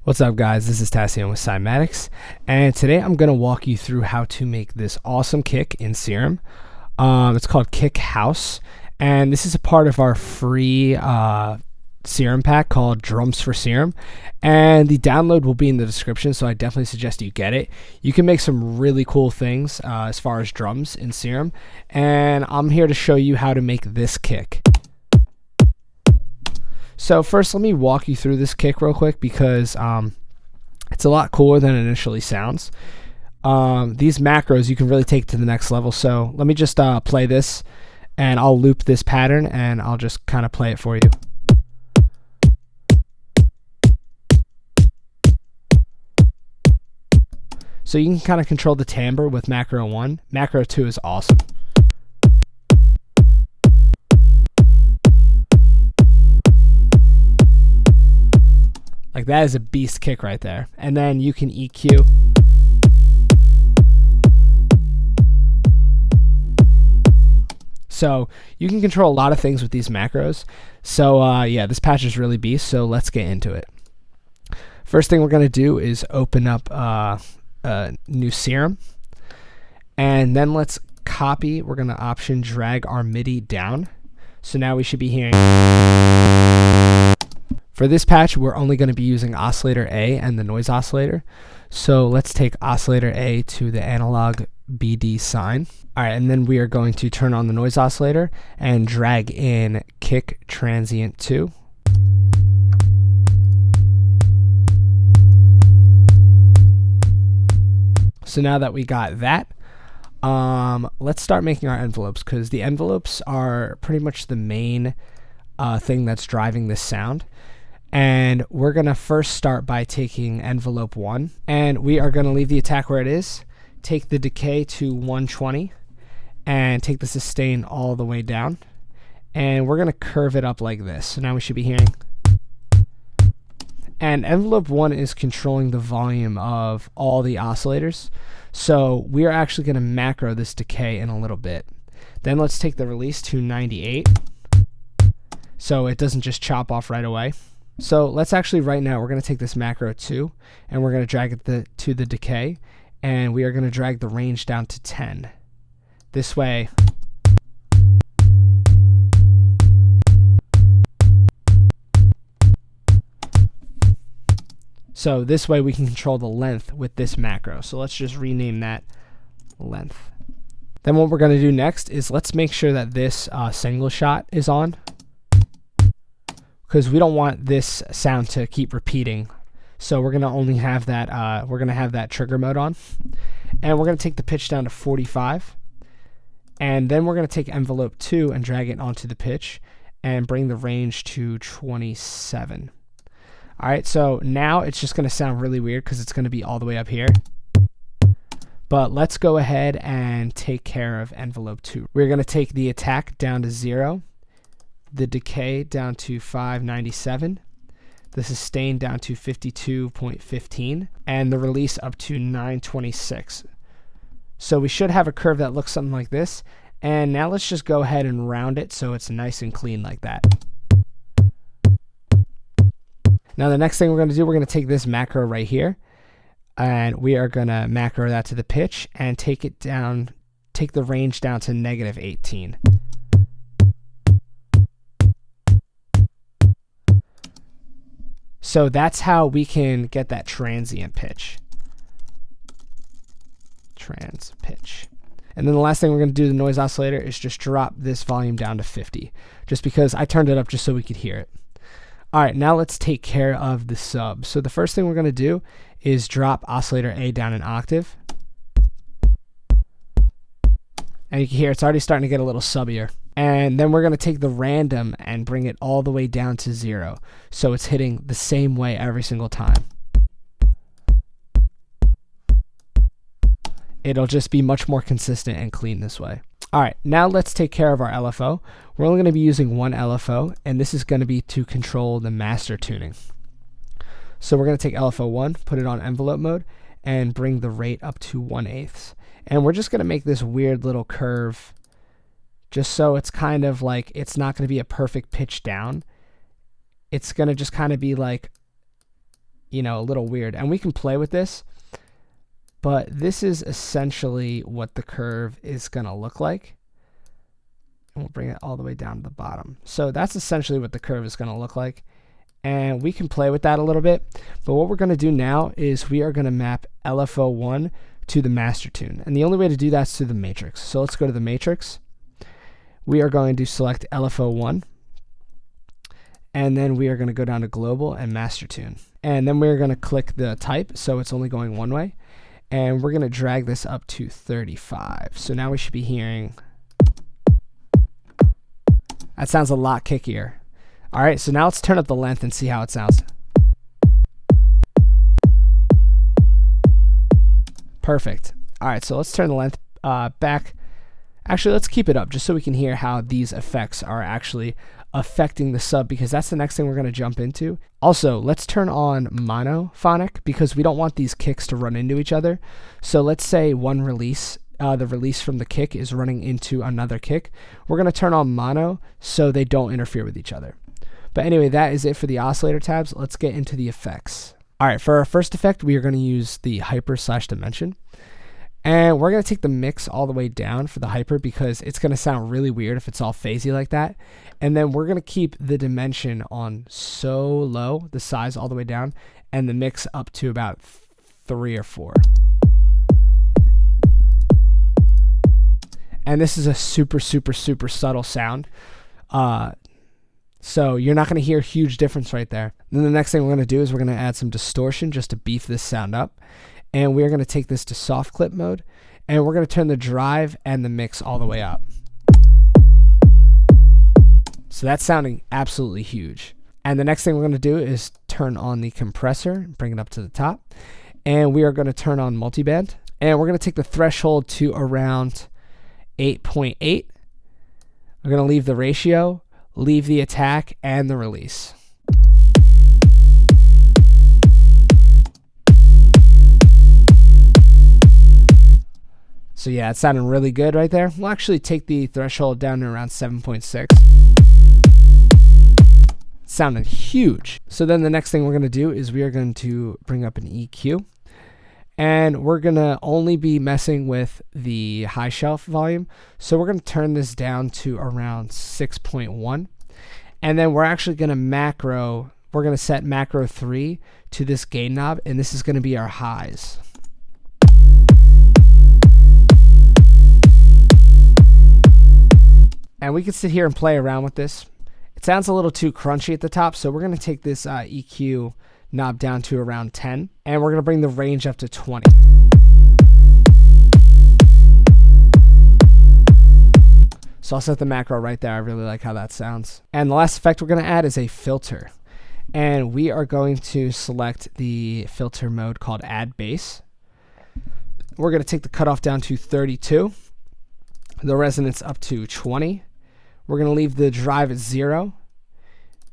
What's up, guys? This is Tassian with Cymatics, and today I'm going to walk you through how to make this awesome kick in Serum. It's called Kick House, and this is a part of our free Serum pack called Drums for Serum, and the download will be in the description, so I definitely suggest you get it. You can make some really cool things as far as drums in Serum, and I'm here to show you how to make this kick. So first, let me walk you through this kick real quick because it's a lot cooler than it initially sounds. These macros you can really take to the next level. So let me just play this, and I'll loop this pattern, and I'll just kind of play it for you. So you can kind of control the timbre with macro 1. Macro 2 is awesome. Like, that is a beast kick right there. And then you can EQ. So you can control a lot of things with these macros. So yeah, this patch is really beast, so let's get into it. First thing we're going to do is open up a new Serum. And then let's copy. We're going to option drag our MIDI down. So now we should be hearing... For this patch, we're only going to be using oscillator A and the noise oscillator. So let's take oscillator A to the analog BD sign. All right, and then we are going to turn on the noise oscillator and drag in kick transient 2. So now that we got that, let's start making our envelopes, because the envelopes are pretty much the main thing that's driving this sound. And we're going to first start by taking envelope 1, and we are going to leave the attack where it is, take the decay to 120, and take the sustain all the way down, and we're going to curve it up like this. So now we should be hearing, and envelope 1 is controlling the volume of all the oscillators, so we are actually going to macro this decay in a little bit. Then let's take the release to 98, so it doesn't just chop off right away. So let's actually, right now, we're going to take this macro 2, and we're going to drag it to the decay, and we are going to drag the range down to 10. This way, so this way we can control the length with this macro. So let's just rename that length. Then what we're going to do next is let's make sure that this single shot is on, because we don't want this sound to keep repeating. So we're going to only have that, we're going to have that trigger mode on. And we're going to take the pitch down to 45. And then we're going to take envelope 2 and drag it onto the pitch and bring the range to 27. All right, so now it's just going to sound really weird because it's going to be all the way up here. But let's go ahead and take care of envelope 2. We're going to take the attack down to 0. The decay down to 597, the sustain down to 52.15, and the release up to 926. So we should have a curve that looks something like this. And now let's just go ahead and round it so it's nice and clean like that. Now the next thing we're going to do, we're going to take this macro right here, and we are going to macro that to the pitch and take it down, take the range down to -18. So that's how we can get that transient pitch. Trans pitch. And then the last thing we're going to do to the noise oscillator is just drop this volume down to 50, just because I turned it up just so we could hear it. All right, now let's take care of the sub. So the first thing we're going to do is drop oscillator A down an octave. And you can hear it's already starting to get a little subbier. And then we're going to take the random and bring it all the way down to 0. So it's hitting the same way every single time. It'll just be much more consistent and clean this way. All right, now let's take care of our LFO. We're only going to be using one LFO, and this is going to be to control the master tuning. So we're going to take LFO 1, put it on envelope mode, and bring the rate up to 1/8. And we're just going to make this weird little curve, just so it's kind of like, it's not going to be a perfect pitch down. It's going to just kind of be like, you know, a little weird. And we can play with this, but this is essentially what the curve is going to look like. And we'll bring it all the way down to the bottom. So that's essentially what the curve is going to look like. And we can play with that a little bit. But what we're going to do now is we are going to map LFO1 to the master tune. And the only way to do that is through the matrix. So let's go to the matrix. We are going to select LFO1. And then we are going to go down to global and master tune. And then we're going to click the type, so it's only going one way. And we're going to drag this up to 35. So now we should be hearing. That sounds a lot kickier. All right, so now let's turn up the length and see how it sounds. Perfect. All right, so let's turn the length back. Actually, let's keep it up just so we can hear how these effects are actually affecting the sub, because that's the next thing we're going to jump into. Also, let's turn on monophonic because we don't want these kicks to run into each other. So let's say one release, the release from the kick is running into another kick. We're going to turn on mono so they don't interfere with each other. But anyway, that is it for the oscillator tabs. Let's get into the effects. All right, for our first effect, we are going to use the hyper/dimension. And we're going to take the mix all the way down for the hyper because it's going to sound really weird if it's all phasey like that. And then we're going to keep the dimension on so low, the size all the way down, and the mix up to about 3 or 4. And this is a super, super, super subtle sound. So you're not going to hear a huge difference right there. Then the next thing we're going to do is we're going to add some distortion just to beef this sound up. And we're going to take this to soft clip mode. And we're going to turn the drive and the mix all the way up. So that's sounding absolutely huge. And the next thing we're going to do is turn on the compressor, bring it up to the top. And we are going to turn on multiband. And we're going to take the threshold to around 8.8. We're going to leave the ratio, leave the attack, and the release. So yeah, it's sounding really good right there. We'll actually take the threshold down to around 7.6. Sounded huge. So then the next thing we're going to do is we are going to bring up an EQ. And we're going to only be messing with the high shelf volume. So we're going to turn this down to around 6.1. And then we're actually going to we're going to set macro 3 to this gain knob. And this is going to be our highs. And we can sit here and play around with this. It sounds a little too crunchy at the top, so we're going to take this EQ knob down to around 10, and we're going to bring the range up to 20. So I'll set the macro right there. I really like how that sounds. And the last effect we're going to add is a filter. And we are going to select the filter mode called Add Bass. We're going to take the cutoff down to 32. The resonance up to 20. We're going to leave the drive at 0.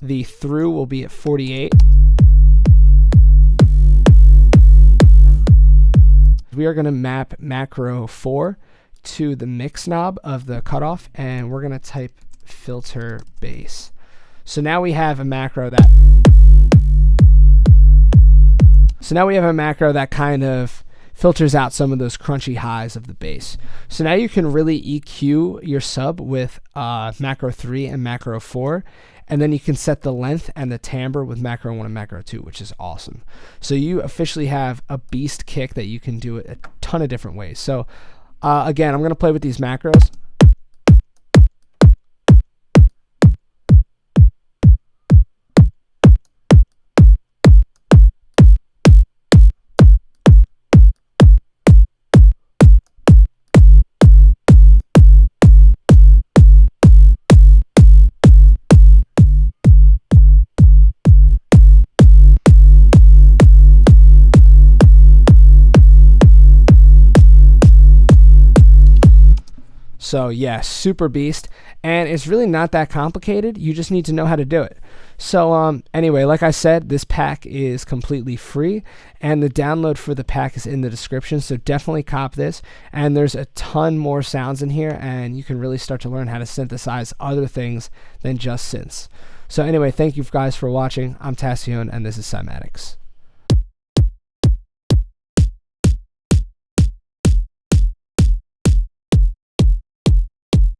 The through will be at 48. We are going to map macro 4 to the mix knob of the cutoff, and we're going to type filter bass. So now we have a macro that kind of filters out some of those crunchy highs of the bass. So now you can really EQ your sub with macro 3 and macro 4, and then you can set the length and the timbre with macro 1 and macro 2, which is awesome. So you officially have a beast kick that you can do it a ton of different ways. So again, I'm going to play with these macros. So yeah, super beast, and it's really not that complicated. You just need to know how to do it. So anyway, like I said, this pack is completely free, and the download for the pack is in the description, so definitely cop this. And there's a ton more sounds in here, and you can really start to learn how to synthesize other things than just synths. So anyway, thank you guys for watching. I'm Tassion, and this is Cymatics.